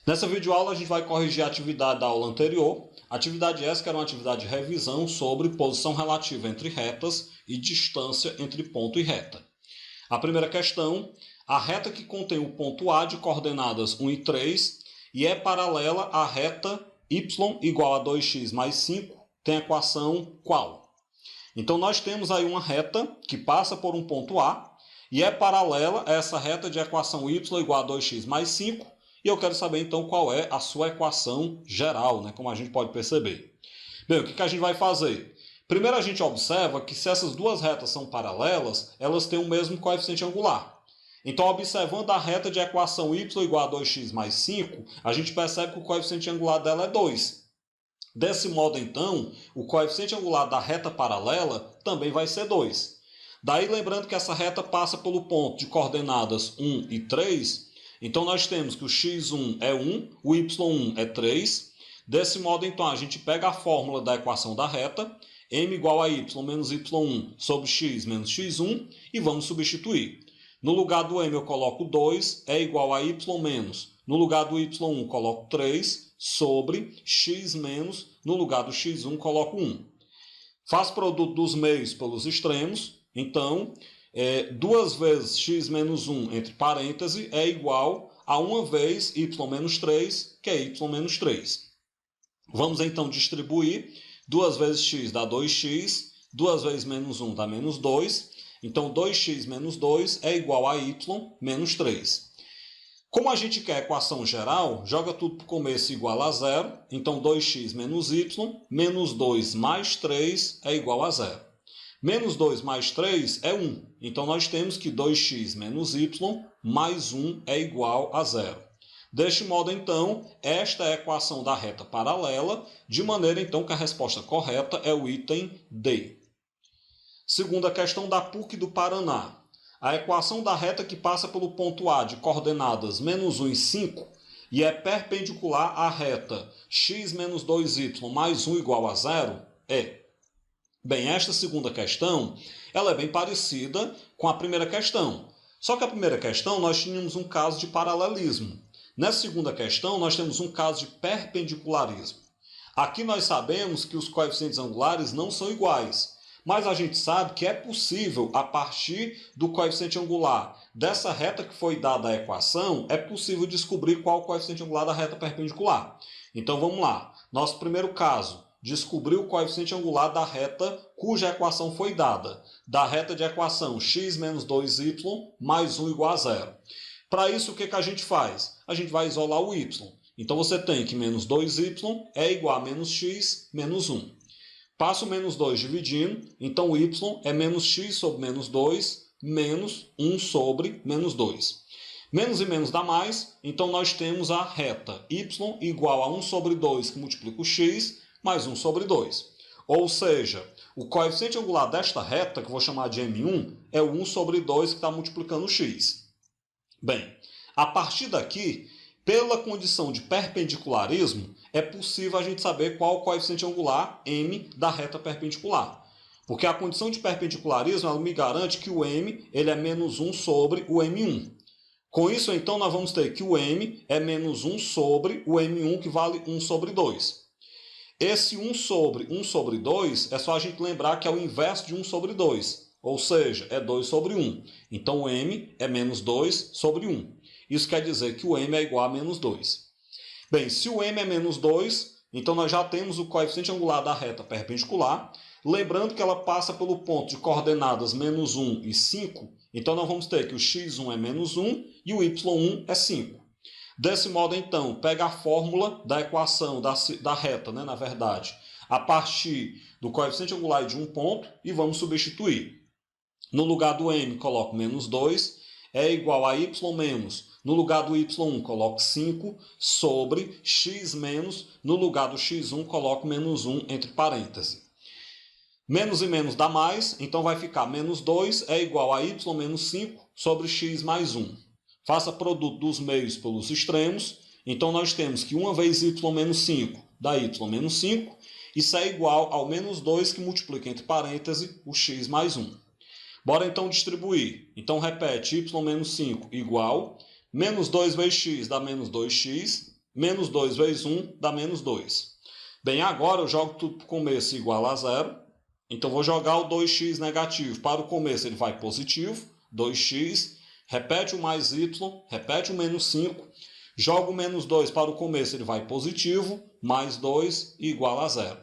Nessa videoaula a gente vai corrigir a atividade da aula anterior. Atividade essa que era uma atividade de revisão sobre posição relativa entre retas e distância entre ponto e reta. A primeira questão, a reta que contém o ponto A de coordenadas 1 e 3 e é paralela à reta y igual a 2x mais 5 tem a equação qual? Então nós temos aí uma reta que passa por um ponto A e é paralela a essa reta de equação y igual a 2x mais 5. E eu quero saber, então, qual é a sua equação geral, né? Como a gente pode perceber. Bem, o que a gente vai fazer? Primeiro, a gente observa que se essas duas retas são paralelas, elas têm o mesmo coeficiente angular. Então, observando a reta de equação y igual a 2x mais 5, a gente percebe que o coeficiente angular dela é 2. Desse modo, então, o coeficiente angular da reta paralela também vai ser 2. Daí, lembrando que essa reta passa pelo ponto de coordenadas 1 e 3, então nós temos que o x1 é 1, o y1 é 3. Desse modo, então, a gente pega a fórmula da equação da reta, m igual a y menos y1 sobre x menos x1, e vamos substituir. No lugar do m eu coloco 2, é igual a y menos. No lugar do y1 coloco 3, sobre x menos, no lugar do x1 coloco 1. Faço produto dos meios pelos extremos, então 2 vezes x menos 1 entre parênteses é igual a 1 vez y menos 3, que é y menos 3. Vamos então distribuir. 2 vezes x dá 2x, 2 vezes menos 1 dá menos 2. Então 2x menos 2 é igual a y menos 3. Como a gente quer a equação geral, joga tudo para o começo igual a 0. Então 2x menos y menos 2 mais 3 é igual a 0. Menos 2 mais 3 é 1. Então, nós temos que 2x menos y mais 1 é igual a 0. Deste modo, então, esta é a equação da reta paralela, de maneira, então, que a resposta correta é o item D. Segunda questão da PUC do Paraná. A equação da reta que passa pelo ponto A de coordenadas menos 1 e 5 e é perpendicular à reta x menos 2y mais 1 igual a 0 é... Bem, esta segunda questão, ela é bem parecida com a primeira questão. Só que a primeira questão nós tínhamos um caso de paralelismo. Nessa segunda questão nós temos um caso de perpendicularismo. Aqui nós sabemos que os coeficientes angulares não são iguais. Mas a gente sabe que é possível, a partir do coeficiente angular dessa reta que foi dada à equação, é possível descobrir qual o coeficiente angular da reta perpendicular. Então vamos lá. Nosso primeiro caso. Descobrir o coeficiente angular da reta cuja equação foi dada, da reta de equação x menos 2y mais 1 igual a 0. Para isso, o que a gente faz? A gente vai isolar o y. Então, você tem que menos 2y é igual a menos x menos 1. Passa o menos 2 dividindo, então o y é menos x sobre menos 2 menos 1 sobre menos 2. Menos e menos dá mais, então nós temos a reta y igual a 1 sobre 2 que multiplica o x, mais 1 sobre 2. Ou seja, o coeficiente angular desta reta, que eu vou chamar de M1, é o 1 sobre 2 que está multiplicando o x. Bem, a partir daqui, pela condição de perpendicularismo, é possível a gente saber qual o coeficiente angular M da reta perpendicular. Porque a condição de perpendicularismo ela me garante que o M ele é menos 1 sobre o M1. Com isso, então, nós vamos ter que o M é menos 1 sobre o M1, que vale 1 sobre 2. Esse 1 sobre 2 é só a gente lembrar que é o inverso de 1 sobre 2, ou seja, é 2 sobre 1. Então, o m é menos 2 sobre 1. Isso quer dizer que o m é igual a menos 2. Bem, se o m é menos 2, então nós já temos o coeficiente angular da reta perpendicular. Lembrando que ela passa pelo ponto de coordenadas menos 1 e 5, então nós vamos ter que o x1 é menos 1 e o y1 é 5. Desse modo, então, pega a fórmula da equação da reta, né, na verdade, a partir do coeficiente angular de um ponto e vamos substituir. No lugar do m, coloco menos 2, é igual a y menos. No lugar do y1, coloco 5, sobre x menos. No lugar do x1, coloco menos 1 entre parênteses. Menos e menos dá mais, então vai ficar menos 2 é igual a y menos 5 sobre x mais 1. Faça produto dos meios pelos extremos. Então, nós temos que 1 vezes y menos 5 dá y menos 5. Isso é igual ao menos 2 que multiplica entre parênteses o x mais 1. Bora então distribuir. Então, repete y menos 5 igual. Menos 2 vezes x dá menos 2x. Menos 2 vezes 1 dá menos 2. Bem, agora eu jogo tudo para o começo igual a zero. Então, vou jogar o 2x negativo. Para o começo ele vai positivo, 2x. Repete o mais y, repete o menos 5. Jogo o menos 2 para o começo, ele vai positivo, mais 2 igual a zero.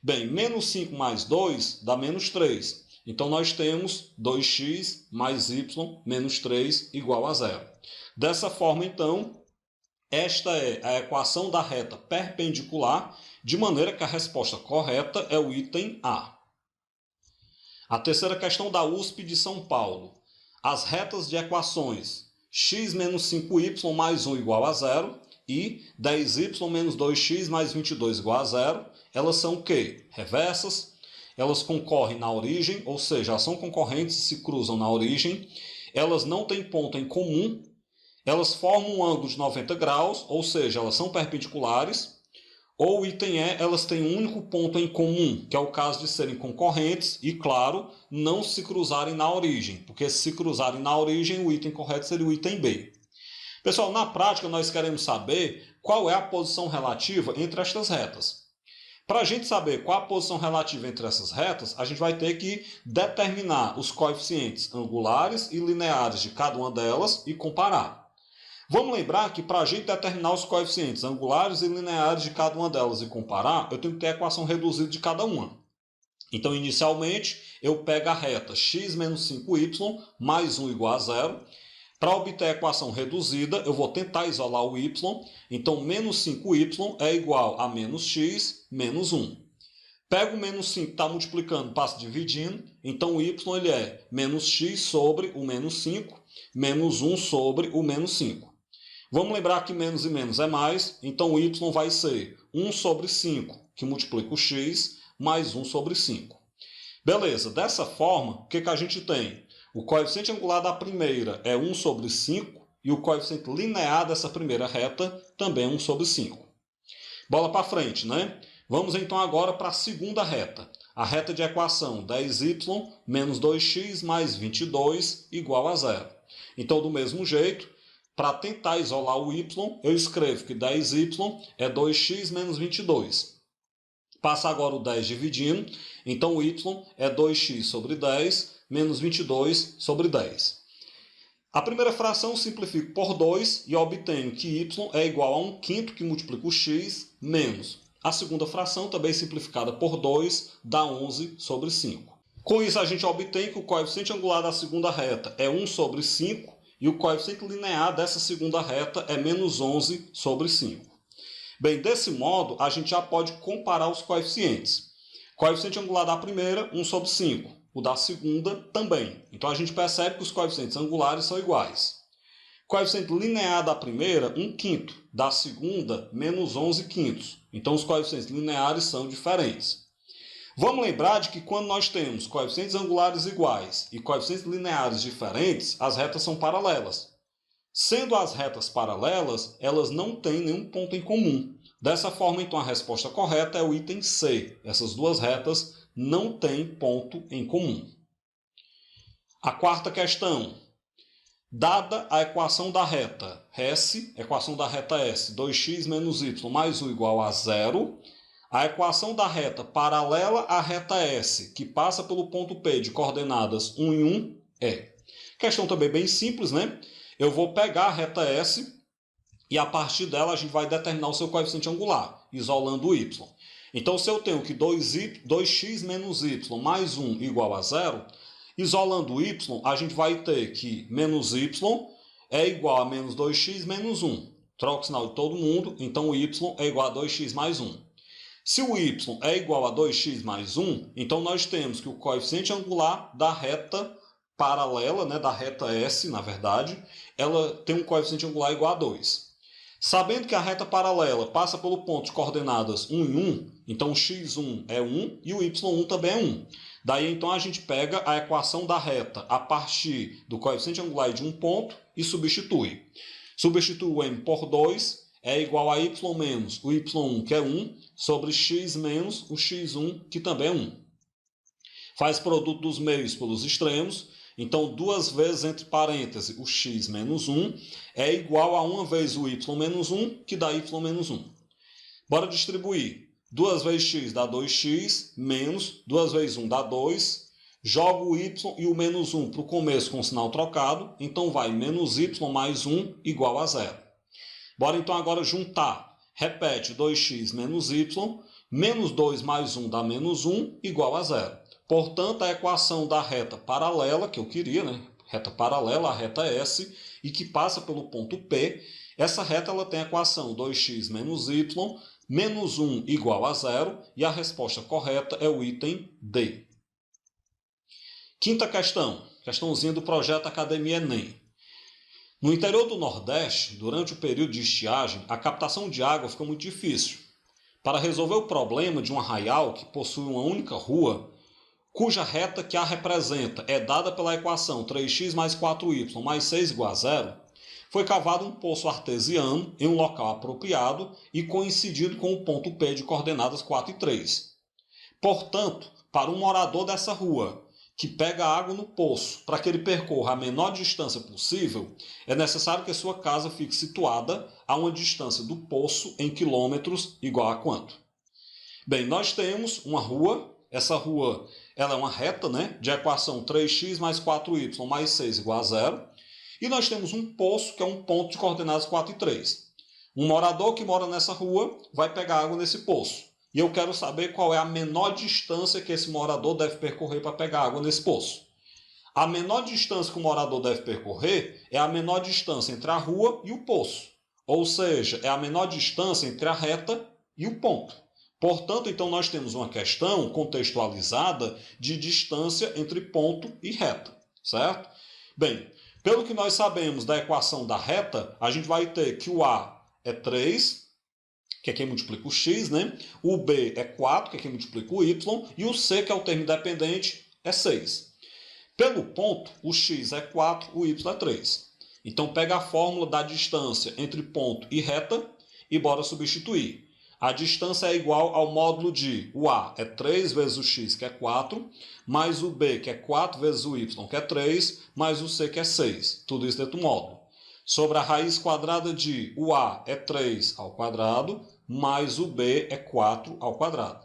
Bem, menos 5 mais 2 dá menos 3. Então, nós temos 2x mais y menos 3 igual a zero. Dessa forma, então, esta é a equação da reta perpendicular, de maneira que a resposta correta é o item A. A terceira questão da USP de São Paulo. As retas de equações x menos 5y mais 1 igual a zero e 10y menos 2x mais 22 igual a zero, elas são o quê? Reversas. Elas concorrem na origem, ou seja, elas são concorrentes e se cruzam na origem. Elas não têm ponto em comum. Elas formam um ângulo de 90 graus, ou seja, elas são perpendiculares. Ou item E, elas têm um único ponto em comum, que é o caso de serem concorrentes e, claro, não se cruzarem na origem, porque se cruzarem na origem, o item correto seria o item B. Pessoal, na prática, nós queremos saber qual é a posição relativa entre estas retas. Para a gente saber qual a posição relativa entre essas retas, a gente vai ter que determinar os coeficientes angulares e lineares de cada uma delas e comparar. Vamos lembrar que para a gente determinar os coeficientes angulares e lineares de cada uma delas e comparar, eu tenho que ter a equação reduzida de cada uma. Então, inicialmente, eu pego a reta x menos 5y mais 1 igual a zero. Para obter a equação reduzida, eu vou tentar isolar o y. Então, menos 5y é igual a menos x menos 1. Pego o menos 5, está multiplicando, passo dividindo. Então, o y ele é menos x sobre o menos 5, menos 1 sobre o menos 5. Vamos lembrar que menos e menos é mais, então o y vai ser 1 sobre 5, que multiplica o x, mais 1 sobre 5. Beleza, dessa forma, o que a gente tem? O coeficiente angular da primeira é 1 sobre 5, e o coeficiente linear dessa primeira reta também é 1 sobre 5. Bola para frente, né? Vamos então agora para a segunda reta. A reta de equação 10y menos 2x mais 22 igual a zero. Então, do mesmo jeito, para tentar isolar o y, eu escrevo que 10y é 2x menos 22. Passa agora o 10 dividindo, então o y é 2x sobre 10 menos 22 sobre 10. A primeira fração eu simplifico por 2 e obtenho que y é igual a 1/5 que multiplica o x menos. A segunda fração, também simplificada por 2, dá 11 sobre 5. Com isso, a gente obtém que o coeficiente angular da segunda reta é 1 sobre 5, e o coeficiente linear dessa segunda reta é menos 11 sobre 5. Bem, desse modo, a gente já pode comparar os coeficientes. Coeficiente angular da primeira, 1 sobre 5. O da segunda, também. Então, a gente percebe que os coeficientes angulares são iguais. Coeficiente linear da primeira, 1/5. Da segunda, menos 11/5. Então, os coeficientes lineares são diferentes. Vamos lembrar de que quando nós temos coeficientes angulares iguais e coeficientes lineares diferentes, as retas são paralelas. Sendo as retas paralelas, elas não têm nenhum ponto em comum. Dessa forma, então, a resposta correta é o item C. Essas duas retas não têm ponto em comum. A quarta questão. Dada a equação da reta S, equação da reta S, 2x menos y mais 1 igual a zero, a equação da reta paralela à reta S, que passa pelo ponto P de coordenadas 1 e 1, é. Questão também bem simples, né? Eu vou pegar a reta S e a partir dela a gente vai determinar o seu coeficiente angular, isolando o y. Então, se eu tenho que 2x menos y mais 1 igual a zero, isolando o y, a gente vai ter que menos y é igual a menos 2x menos 1. Troca o sinal de todo mundo, então o y é igual a 2x mais 1. Se o y é igual a 2x mais 1, então nós temos que o coeficiente angular da reta paralela, né, da reta S, na verdade, ela tem um coeficiente angular igual a 2. Sabendo que a reta paralela passa pelo ponto de coordenadas 1 e 1, então o x1 é 1 e o y1 também é 1. Daí, então, a gente pega a equação da reta a partir do coeficiente angular de um ponto e substitui. Substitui o m por 2, é igual a y menos o y1, que é 1, sobre x menos o x1, que também é 1. Faz produto dos meios pelos extremos, Então, 2 vezes entre parênteses o x menos 1 é igual a 1 vez o y menos 1, que dá y menos 1. Bora distribuir. 2 vezes x dá 2x, menos 2 vezes 1 dá 2. Jogo o y e o menos 1 para o começo com o sinal trocado. Então, vai menos y mais 1 igual a 0. Bora então agora juntar. Repete 2x menos y, menos 2 mais 1 dá menos 1 igual a 0. Portanto, a equação da reta paralela, que eu queria, né? Reta paralela, a reta S, e que passa pelo ponto P, essa reta ela tem a equação 2x menos y, menos 1 igual a 0, e a resposta correta é o item D. Quinta questão, questãozinha do projeto Academia Enem. No interior do Nordeste, durante o período de estiagem, a captação de água fica muito difícil. Para resolver o problema de um arraial que possui uma única rua, cuja reta que a representa é dada pela equação 3x mais 4y mais 6 igual a 0, foi cavado um poço artesiano em um local apropriado e coincidindo com o ponto P de coordenadas 4 e 3. Portanto, para um morador dessa rua que pega água no poço para que ele percorra a menor distância possível, é necessário que sua casa fique situada a uma distância do poço em quilômetros igual a quanto? Bem, nós temos uma rua, essa rua ela é uma reta, né, de equação 3x mais 4y mais 6 igual a 0, e nós temos um poço que é um ponto de coordenadas 4 e 3. Um morador que mora nessa rua vai pegar água nesse poço. E eu quero saber qual é a menor distância que esse morador deve percorrer para pegar água nesse poço. A menor distância que o morador deve percorrer é a menor distância entre a rua e o poço. Ou seja, é a menor distância entre a reta e o ponto. Portanto, então nós temos uma questão contextualizada de distância entre ponto e reta, certo? Bem, pelo que nós sabemos da equação da reta, a gente vai ter que o A é 3, que é quem multiplica o x, né? O B é 4, que é quem multiplica o y, e o C, que é o termo independente, é 6. Pelo ponto, o x é 4, o y é 3. Então, pega a fórmula da distância entre ponto e reta e bora substituir. A distância é igual ao módulo de o A é 3 vezes o x, que é 4, mais o B, que é 4 vezes o y, que é 3, mais o C, que é 6. Tudo isso dentro do módulo. Sobre a raiz quadrada de o A é 3 ao quadrado, mais o B é 4 ao quadrado.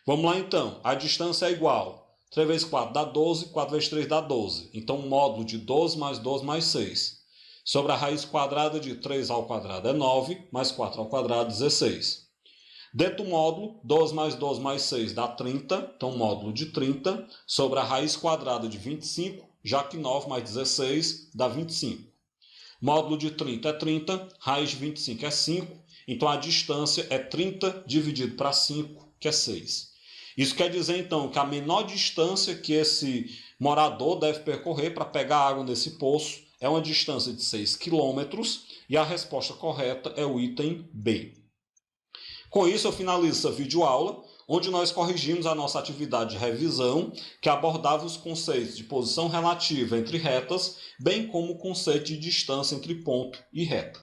Vamos lá então, a distância é igual. 3 vezes 4 dá 12, 4 vezes 3 dá 12. Então, o módulo de 12 mais 6. Sobre a raiz quadrada de 3 ao quadrado é 9, mais 4 ao quadrado, 16. Dentro do módulo, 12 mais 6 dá 30, então módulo de 30, sobre a raiz quadrada de 25, já que 9 mais 16 dá 25. Módulo de 30 é 30, raiz de 25 é 5, então a distância é 30 dividido para 5, que é 6. Isso quer dizer, então, que a menor distância que esse morador deve percorrer para pegar água nesse poço é uma distância de 6 km, e a resposta correta é o item B. Com isso, eu finalizo essa videoaula, onde nós corrigimos a nossa atividade de revisão, que abordava os conceitos de posição relativa entre retas, bem como o conceito de distância entre ponto e reta.